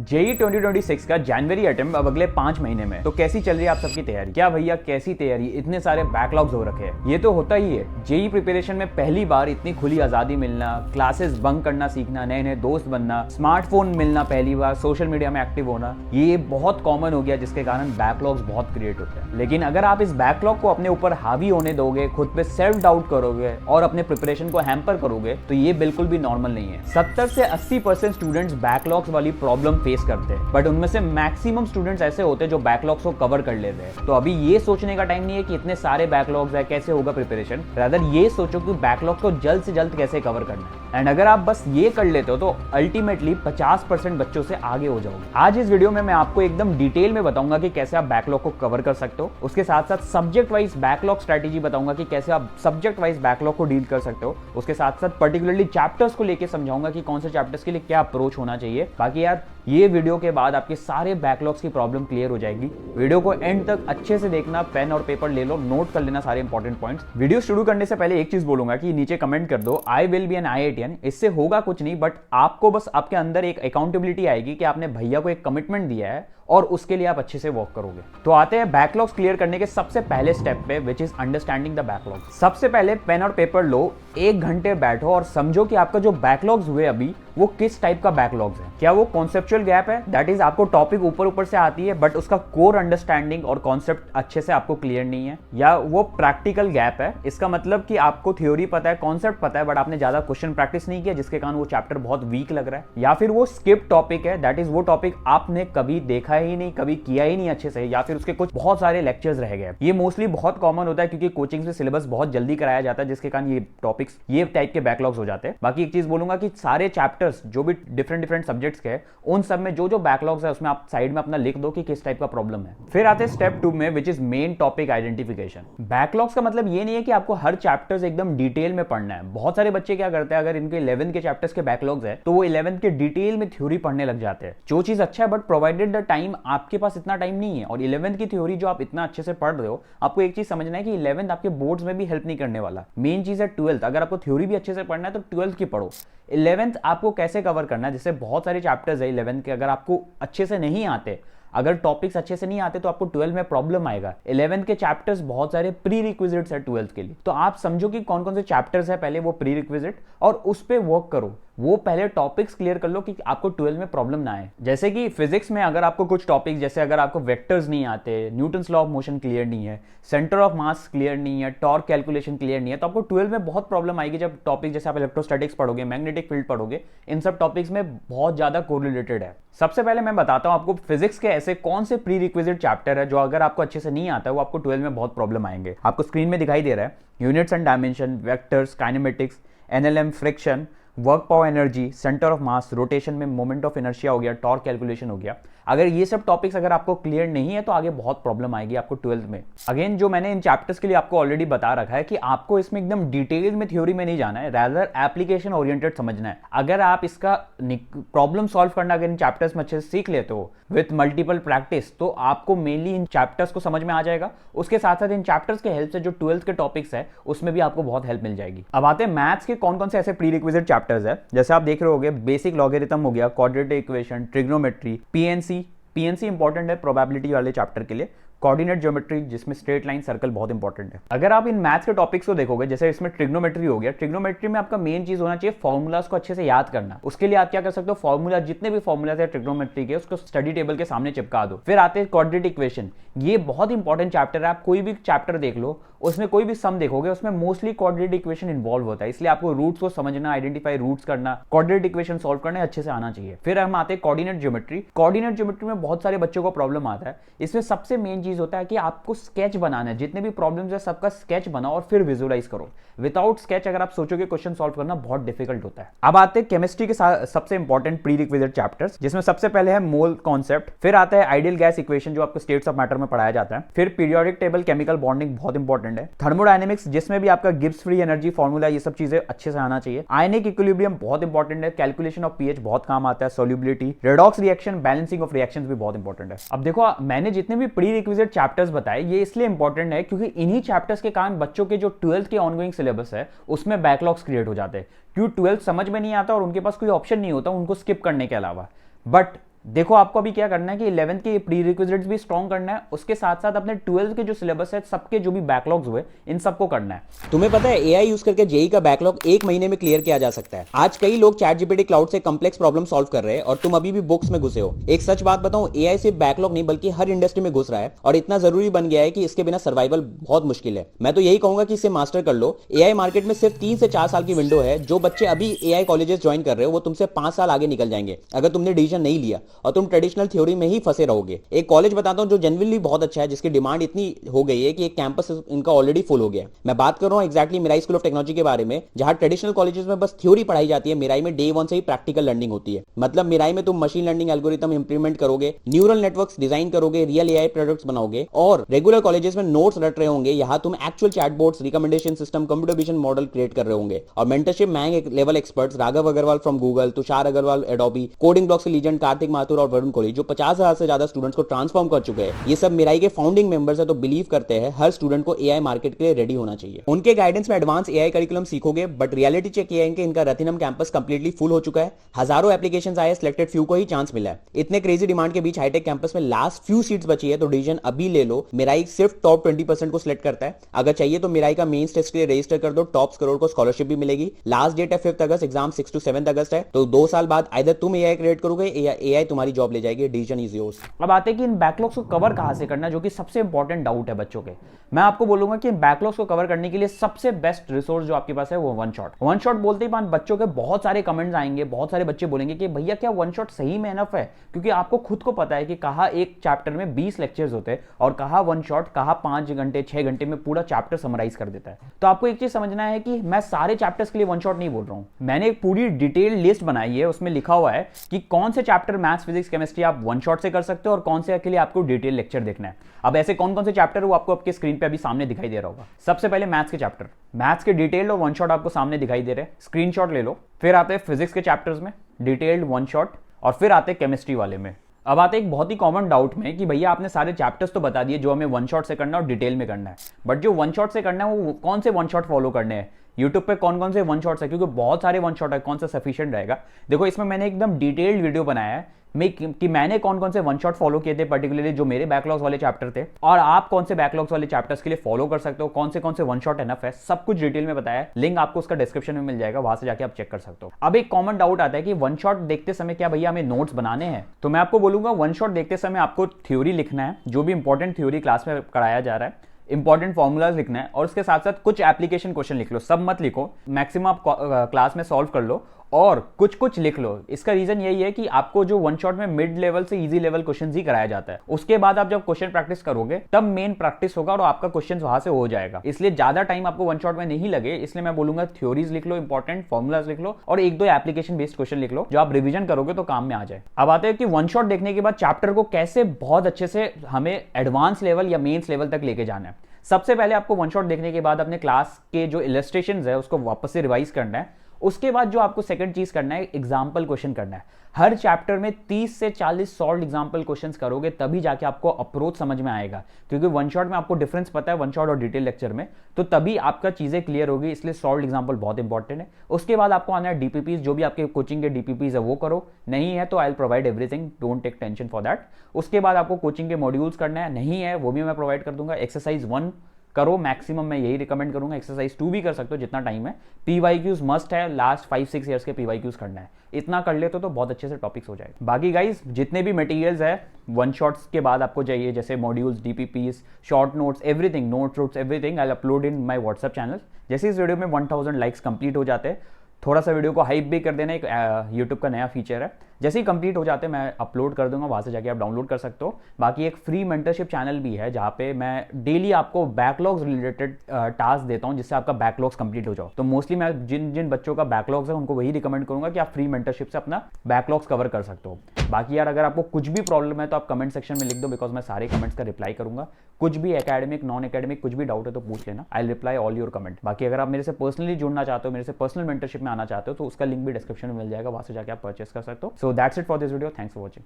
JEE 2026 का जनवरी attempt अब अगले 5 महीने में। तो कैसी चल रही है आप सबकी तैयारी? क्या भैया कैसी तैयारी, इतने सारे बैकलॉग्स हो रखे हैं। ये तो होता ही है, जेई प्रिपरेशन में पहली बार इतनी खुली आजादी मिलना, क्लासेस बंक करना सीखना, नए नए दोस्त बनना, स्मार्टफोन मिलना पहली बार, सोशल मीडिया में एक्टिव होना, ये बहुत कॉमन हो गया, जिसके कारण बैकलॉग्स बहुत क्रिएट होते हैं। लेकिन अगर आप इस बैकलॉग को अपने ऊपर हावी होने दोगे, खुद पे सेल्फ डाउट करोगे और अपने प्रिपरेशन को हैम्पर करोगे, तो ये बिल्कुल भी नॉर्मल नहीं है। 70 से 80% स्टूडेंट्स बैकलॉग्स वाली प्रॉब्लम फेस करते हैं, बट उनमें से मैक्सिमम स्टूडेंट्स ऐसे होते हैं जो बैकलॉग्स को कवर कर लेते हैं। तो अभी ये सोचने का टाइम नहीं है कि इतने सारे बैकलॉग्स है, कैसे होगा प्रिपरेशन। रादर ये सोचो कि बैकलॉग को जल्द से जल्द कैसे कवर करना है। एंड अगर आप बस ये कर लेते हो तो अल्टीमेटली 50% बच्चों से आगे हो जाओगे। आज इस वीडियो में मैं आपको एकदम डिटेल में बताऊंगा कि कैसे आप बैकलॉग को कवर कर सकते हो। उसके साथ साथ सब्जेक्ट वाइज बैकलॉग स्ट्रेटेजी बताऊंगा कि कैसे आप सब्जेक्ट वाइज बैकलॉग को डील कर सकते हो। उसके साथ साथ पर्टिकुलरली चैप्टर्स को लेकर समझाऊंगा कि कौन से चैप्टर्स के लिए क्या अप्रोच होना चाहिए। बाकी यार ये वीडियो के बाद आपके सारे बैकलॉग्स की प्रॉब्लम क्लियर हो जाएगी। वीडियो को एंड तक अच्छे से देखना, पेन और पेपर ले लो, नोट कर लेना सारे इंपॉर्टेंट पॉइंट्स। वीडियो शुरू करने से पहले एक चीज बोलूंगा कि नीचे कमेंट कर दो I will be an IITian। इससे होगा कुछ नहीं, बट आपको बस आपके अंदर एक अकाउंटेबिलिटी आएगी कि आपने भैया को एक कमिटमेंट दिया है और उसके लिए आप अच्छे से वर्क करोगे। तो आते हैं बैकलॉग्स क्लियर करने के सबसे पहले स्टेप पे, which is understanding the backlog. सबसे पहले पेन और पेपर लो, 1 घंटे बैठो और समझो कि आपका जो बैकलॉग्स हुए अभी वो किस टाइप का बैकलॉग्स है। क्या वो कॉन्सेप्चुअल गैप है, दैट इज आपको टॉपिक ऊपर ऊपर से आती है बट उसका कोर अंडरस्टैंडिंग और कॉन्सेप्ट अच्छे से आपको क्लियर नहीं है, या वो प्रैक्टिकल गैप है। इसका मतलब कि आपको थ्योरी पता है, कॉन्सेप्ट पता है, बट आपने ज्यादा क्वेश्चन प्रैक्टिस नहीं किया, जिसके कारण वो चैप्टर बहुत वीक लग रहा है। या फिर वो स्किप टॉपिक है, दैट इज वो टॉपिक आपने कभी देखा ही नहीं, कभी किया ही नहीं अच्छे से, या फिर उसके कुछ बहुत सारे लेक्चर्स रह गए। ये मोस्टली बहुत कॉमन होता है क्योंकि कोचिंग से सिलेबस बहुत जल्दी कराया जाता है, जिसके कारण ये टॉपिक्स ये टाइप के बैकलॉग्स हो जाते हैं। बाकी एक चीज बोलूंगा कि सारे चैप्टर्स जो भी डिफरेंट सब्जेक्ट्स के, उन सब में जो जो बैकलॉग्स है उसमें आप साइड में अपना लिख दो कि किस टाइप का प्रॉब्लम है। फिर आते हैं स्टेप 2 में, which is main topic identification. Backlogs का मतलब ये नहीं है कि आपको हर चैप्टर्स एकदम डिटेल में पढ़ना है। बहुत सारे बच्चे क्या करते हैं, अगर इनके 11 के चैप्टर्स के बैकलॉग्स है तो वो 11 के डिटेल में थ्योरी पढ़ने लग जाते हैं, जो चीज अच्छा है, बट प्रोवाइडेड द टाइम आपके पास इतना टाइम नहीं है। और 11 की थ्योरी जो आप इतना अच्छे से पढ़ रहे हो, आपको एक चीज समझना है कि 11 आपके बोर्ड्स में भी हेल्प नहीं करने वाला। मेन चीज है 12th। अगर आपको थ्योरी भी अच्छे से पढ़ना है तो 12th की पढ़ो। 11th आपको कैसे कवर करना है, जैसे बहुत सारे चैप्टर्स है 11 के, अगर आपको अच्छे से नहीं आते, अगर टॉपिक्स अच्छे से नहीं आते तो आपको 12 में प्रॉब्लम आएगा। 11 के चैप्टर्स बहुत सारे प्री रिक्विजिट्स है 12th के लिए, तो आप समझो कि कौन कौन से चैप्टर्स है पहले वो प्री रिक्विजिट, और उस पे वर्क करो। वो पहले टॉपिक्स क्लियर कर लो कि आपको 12 में प्रॉब्लम ना आए। जैसे कि फिजिक्स में अगर आपको कुछ टॉपिक्स, जैसे अगर आपको वेक्टर्स नहीं आते, Newton's law of motion clear नहीं है, सेंटर ऑफ मास क्लियर नहीं है, टॉर्क कैलकुलेशन क्लियर नहीं है, तो आपको 12 में बहुत प्रॉब्लम आएगी। जब टॉपिक जैसे आप इलेक्ट्रोस्टैटिक्स पढ़ोगे, मैग्नेटिक फील्ड पढ़ोगे, इन सब टॉपिक्स में बहुत ज्यादा कोरिलेटेड है। सबसे पहले मैं बताता हूं आपको फिजिक्स के ऐसे कौन से प्री रिक्विजिट चैप्टर है जो अगर आपको अच्छे से नहीं आता है वो आपको 12 में बहुत प्रॉब्लम आएंगे। आपको स्क्रीन में दिखाई दे रहा है, units and dimension, vectors, kinematics, NLM, friction, work power energy, centre of mass, rotation में मोमेंट ऑफ इनर्शिया हो गया, टॉर्क कैलकुलेशन हो गया। अगर ये सब टॉपिक्स अगर आपको क्लियर नहीं है तो आगे बहुत प्रॉब्लम आएगी आपको 12th में। अगेन जो मैंने इन चैप्टर्स के लिए आपको ऑलरेडी बता रखा है कि आपको इसमें एकदम डिटेल में थ्योरी में नहीं जाना है, रादर एप्लीकेशन ओरिएंटेड समझना है। अगर आप इसका प्रॉब्लम सॉल्व करना अगर इन चैप्टर्स में अच्छे से सीख लेते हो विथ मल्टीपल प्रैक्टिस, तो आपको मेनली इन चैप्टर्स को समझ में आ जाएगा। उसके साथ साथ इन चैप्टर्स के हेल्प से जो 12th के टॉपिक्स है उसमें भी आपको बहुत हेल्प मिल जाएगी। अब आते हैं मैथ्स के कौन कौन से ऐसे प्री रिक्विजिट चैप्टर्स है। जैसे आप देख रहे होगे, बेसिक लॉगरिथम हो गया, quadratic equation, trigonometry, PNC important है प्रोबेबिलिटी वाले चैप्टर के लिए, कोऑर्डिनेट ज्योमेट्री जिसमें स्ट्रेट लाइन सर्कल बहुत इंपॉर्टेंट है। अगर आप इन मैथ्स के टॉपिक्स को देखोगे, जैसे इसमें ट्रिग्नोमेट्री हो गया, ट्रिग्नोमेट्री में आपका मेन चीज होना चाहिए फॉर्मूलाज को अच्छे से याद करना। उसके लिए आप क्या कर सकते हो, फॉर्मूला जितने भी फॉर्मूलाज है ट्रिग्नोमेट्री के, उसको स्टडी टेबल के सामने चिपका दो। फिर आते हैं क्वाड्रेटिक इक्वेशन, ये बहुत इंपॉर्टेंट चैप्टर है। आप कोई भी चैप्टर देख लो, उसमें कोई भी सम देखोगे, उसमें मोस्टली क्वाड्रेटिक इक्वेशन इन्वॉल्व होता है, इसलिए आपको रूट्स को समझना, आइडेंटिफाई रूट्स करना, क्वाड्रेटिक इक्वेशन सॉल्व करना अच्छे से आना चाहिए। फिर हम आते हैं कोऑर्डिनेट ज्योमेट्री। कोऑर्डिनेट ज्योमेट्री में बहुत सारे बच्चों को प्रॉब्लम आता है। इसमें सबसे मेन चीज होता है कि आपको स्केच बनाना है, जितने भी प्रॉब्लम्स है सबका स्केच बनाओ और फिर विजुअलाइज करो। विदाउट स्केच अगर आप सोचोगे क्वेश्चन सॉल्व करना बहुत डिफिकल्ट होता है। अब आते हैं केमिस्ट्री के सबसे इंपॉर्टेंट प्री रिक्विजिट चैप्टर्स, जिसमें सबसे पहले है मोल कॉन्सेप्ट, फिर आता है आइडियल गैस इक्वेशन जो आपको स्टेट्स ऑफ मैटर में पढ़ाया जाता है, फिर पीरियोडिक टेबल, केमिकल बॉन्डिंग बहुत इंपॉर्टेंट है, थर्मोडायनेमिक्स जिसमें भी आपका गिब्स फ्री एनर्जी फॉर्मूला, ये सब चीजें अच्छे से आना चाहिए, आयनिक इक्विलिब्रियम बहुत इंपॉर्टेंट है, कैलकुलेशन ऑफ पीएच बहुत काम आता है, solubility, redox reaction, balancing of reactions भी बहुत इंपॉर्टेंट है। अब देखो, मैंने जितने भी प्री रिक्विजिट चैप्टर्स बताए ये इसलिए इंपॉर्टेंट है क्योंकि इन्हीं चैप्टर्स के कारण बच्चों के जो 12th के ऑनगोइंग सिलेबस है उसमें बैकलॉग्स क्रिएट हो जाते हैं। क्यों 12th समझ में नहीं आता और उनके पास कोई ऑप्शन नहीं होता उनको स्किप करने के अलावा। बट देखो आपको अभी क्या करना है कि 11th के प्री रिक्विजिट्स भी स्ट्रॉन्ग करना है, उसके साथ साथ अपने 12th के जो सिलेबस है सबके जो भी बैकलॉग्स हुए इन सबको करना है। तुम्हें पता है एआई यूज करके जेई का बैकलॉग 1 महीने में क्लियर किया जा सकता है। आज कई लोग चैट जीपीटी क्लाउड से कॉम्प्लेक्स प्रॉब्लम सॉल्व कर रहे हैं और तुम अभी भी बुक्स में घुसे हो। एक सच बात बताऊं, एआई सिर्फ बैकलॉग नहीं बल्कि हर इंडस्ट्री में घुस रहा है और इतना जरूरी बन गया है कि इसके बिना सर्वाइवल बहुत मुश्किल है। मैं तो यही कहूंगा कि इसे मास्टर कर लो। एआई मार्केट में सिर्फ 3 से 4 साल की विंडो है। जो बच्चे अभी एआई कॉलेजेस ज्वाइन कर रहे हो वो तुमसे 5 साल आगे निकल जाएंगे अगर तुमने डिसीजन नहीं लिया और तुम ट्रेडिशनल थ्योरी में ही फंसे रहोगे। एक कॉलेज बताता हूं जो जेन्युइनली बहुत अच्छा है, जिसकी डिमांड इतनी हो गई है कि एक कैंपस इनका ऑलरेडी फुल हो गया। मैं बात कर रहा हूं exactly Mirai school of technology के बारे में, जहां ट्रेडिशनल कॉलेजेस में बस थ्योरी पढ़ाई जाती है। मिराई में डे 1 से ही प्रैक्टिकल लर्निंग होती है। मतलब मिराई में तुम मशीन लर्निंग एल्गोरिथम इंप्लीमेंट करोगे, न्यूरल नेटवर्क्स डिजाइन करोगे, रियल एआई प्रोडक्ट्स बनाओगे और रेगुलर कॉलेजेस में नोट्स रट रहे होंगे। यहां तुम actual chatbots, recommendation system, computer vision model create कर रहे होंगे। और मेंटरशिप महंगे level experts Raghav Agarwal from Google, Tushar Agarwal Adobe, coding blocks के लीजेंड कार्तिक माथुर और वरुण कोहली जो 50,000 से ज्यादा स्टूडेंट्स को ट्रांसफॉर्म कर चुके हैं। ये सब मिराई के फाउंडिंग मेंबर्स है, तो बिलीव करते हैं हर स्टूडेंट को एआई मार्केट के लिए रेडी होना चाहिए। उनके गाइडेंस में एडवांस एआई करिकुलम सीखोगे, बट रियलिटी चेक किया है कि इनका रथिनम कैंपस कंप्लीटली फुल हो चुका है। हजारों एप्लीकेशंस आए, सिलेक्टेड फ्यू को ही चांस मिला है। इतने क्रेजी डिमांड के बीच हाईटेक कैंपस में लास्ट फ्यू सीट्स बची है, तो डिसीजन अभी ले लो। मिराई सिर्फ टॉप 20% को सिलेक्ट करता है। अगर चाहिए तो मिराई का मेंस टेस्ट के लिए रजिस्टर कर दो, टॉप स्कोर को स्कॉलरशिप भी मिलेगी। लास्ट डेट है 5 अगस्त, एग्जाम 6 to 7 अगस्त है। तो 2 साल बाद आइदर तुम एआई क्रिएट करोगे या एआई तुम्हारी जॉब ले जाएगी। Decision is yours. अब आते हैं कि इन बैकलॉग्स को कवर कहां से करना है, जो कि सबसे इंपॉर्टेंट डाउट है बच्चों के। मैं आपको बोलूंगा कि इन बैकलॉग्स को कवर करने के लिए सबसे बेस्ट रिसोर्स जो आपके पास है वो वन शॉट। वन शॉट बोलते ही बाद बच्चों के बहुत सारे कमेंट्स आएंगे, बहुत सारे बच्चे बोलेंगे कि भैया क्या वन शॉट सही में एनफ है, क्योंकि आपको खुद को पता है कि कहा एक चैप्टर में 20 लेक्चर्स होते हैं और कहा वन शॉट कहा 5 घंटे 6 घंटे में पूरा चैप्टर समराइज कर देता है। तो आपको एक चीज समझना है कि मैं सारे चैप्टर्स के लिए वन शॉट नहीं बोल रहा हूं। मैंने एक पूरी डिटेल लिस्ट बनाई है, उसमें लिखा हुआ है कि कौन से चैप्टर मैथ्स फिजिक्स केमिस्ट्री आप वन शॉट से कर सकते हो और कौन से के लिए आपको डिटेल लेक्चर देखना है। अब ऐसे कौन कौन से चैप्टर वो आपको आपके स्क्रीन पे अभी सामने दिखाई दे रहा होगा। सबसे पहले मैथ्स के चैप्टर, मैथ्स के डिटेल्ड और वन शॉट आपको सामने दिखाई दे रहे हैं, स्क्रीनशॉट ले लो। फिर आते हैं फिजिक्स के चैप्टर्स में डिटेल्ड वन शॉट, और फिर आते हैं केमिस्ट्री वाले में। अब आते एक बहुत ही कॉमन डाउट में कि भैया आपने सारे चैप्टर्स तो बता दिए जो हमें वन शॉट से करना है और डिटेल में करना है, बट जो वन शॉट से करना है वो कौन से वन शॉट फॉलो करने हैं, यूट्यूब पे कौन कौन से वन शॉट्स है, क्योंकि बहुत सारे वन शॉट है, कौन सा सफिशिएंट रहेगा। देखो इसमें मैंने एकदम डिटेल्ड वीडियो बनाया है कि मैंने कौन कौन से वन शॉट फॉलो किए थे, पर्टिकुलरली जो मेरे बैकलॉग्स वाले चैप्टर थे, और आप कौन से बैकलॉग्स वाले चैप्टर्स के लिए फॉलो कर सकते हो, कौन से वन शॉट एनफ है, सब कुछ डिटेल में बताया है। लिंक आपको उसका डिस्क्रिप्शन में मिल जाएगा, वहां से जाके आप चेक कर सकते हो। अब एक कॉमन डाउट आता है कि वन शॉट देखते समय क्या भैया हमें नोट्स बनाने हैं, तो मैं आपको बोलूंगा वन शॉट देखते समय आपको थ्योरी लिखना है, जो भी इंपॉर्टेंट थ्योरी क्लास में कराया जा रहा है, इंपॉर्टेंट फॉर्मूलाज लिखना है, और उसके साथ साथ कुछ एप्लीकेशन क्वेश्चन लिख लो, सब मत लिखो, मैक्सिमम आप क्लास में सॉल्व कर लो और कुछ कुछ लिख लो। इसका रीजन यही है कि आपको जो वन शॉट में मिड लेवल से इजी लेवल क्वेश्चंस ही कराया जाता है, उसके बाद आप जब क्वेश्चन प्रैक्टिस करोगे तब मेन प्रैक्टिस होगा और आपका क्वेश्चन वहां से हो जाएगा। इसलिए ज्यादा टाइम आपको वन शॉट में नहीं लगे, इसलिए मैं बोलूंगा थ्योरीज लिख लो, इंपॉर्टेंट फॉर्मुलाज लिख लो और 1-2 एप्लीकेशन बेस्ड क्वेश्चन लिख लो, जो आप रिविजन करोगे तो काम में आ जाए। अब आते हैं कि वन शॉट देखने के बाद चैप्टर को कैसे बहुत अच्छे से हमें एडवांस लेवल या मेन्स लेवल तक लेके जाना है। सबसे पहले आपको वन शॉट देखने के बाद अपने क्लास के जो इलस्ट्रेशंस है उसको वापस से रिवाइज करना है। उसके बाद जो आपको सेकंड चीज करना है, एग्जाम्पल क्वेश्चन करना है। हर चैप्टर में 30 से 40 सॉल्व एग्जाम्पल क्वेश्चंस करोगे तभी जाके आपको अप्रोच समझ में आएगा, क्योंकि वन शॉट में आपको डिफरेंस पता है वन शॉट और डिटेल लेक्चर में, तो तभी आपका चीजें क्लियर होगी। इसलिए सॉल्व एग्जाम्पल बहुत इंपॉर्टेंट है। उसके बाद आपको आना है डीपीपीज, जो भी आपके कोचिंग के डीपीपीज है वो करो, नहीं है तो I will provide everything, don't take tension for that. उसके बाद आपको कोचिंग के मॉड्यूल्स करना है, नहीं है वो भी मैं प्रोवाइड कर दूंगा। एक्सरसाइज 1 करो मैक्सिमम, मैं यही रिकमेंड करूंगा। एक्सरसाइज 2 भी कर सकते हो जितना टाइम है। पीवाईक्यूज मस्ट है, लास्ट 5-6 ईयर्स के पीवाईक्यूज करना है, इतना कर ले तो बहुत अच्छे से टॉपिक्स हो जाएगा। बाकी गाइज जितने भी मटेरियल्स है वन शॉट्स के बाद आपको चाहिए, जैसे modules, DPPs, short notes, everything, notes everything I upload in my WhatsApp channel. जैसे इस वीडियो में 1000 लाइक्स कंप्लीट हो जाते हैं, थोड़ा सा वीडियो को हाइप भी कर देना, एक यूट्यूब का नया फीचर है, जैसे ही कंप्लीट हो जाते हैं मैं अपलोड कर दूंगा, वहां से जाके आप डाउनलोड कर सकते हो। बाकी एक फ्री मेंटरशिप चैनल भी है जहां पे मैं डेली आपको बैकलॉग्स रिलेटेड टास्क देता हूं, जिससे आपका बैकलॉग्स कंप्लीट हो जाओ। तो मोस्टली मैं जिन जिन बच्चों का बैकलॉग्स है उनको वही रिकमेंड करूंगा कि आप फ्री मेंटरशिप से अपना बैकलॉग्स कवर कर सकते हो। बाकी यार अगर आपको कुछ भी प्रॉब्लम है तो आप कमेंट सेक्शन में लिख दो, बिकॉज मैं सारे कमेंट्स का रिप्लाई करूंगा। कुछ भी एकेडमिक नॉन एकेडमिक कुछ भी डाउट है तो पूछ लेना, I reply all your comment. बाकी अगर आप मेरे से पर्सनली जुड़ना चाहते हो, मेरे से पर्सनल मेंटरशिप में आना चाहते हो, तो उसका लिंक भी डिस्क्रिप्शन में मिल जाएगा, वहां से जाके आप परचेस कर सकते हो। So that's it for this video, thanks for watching.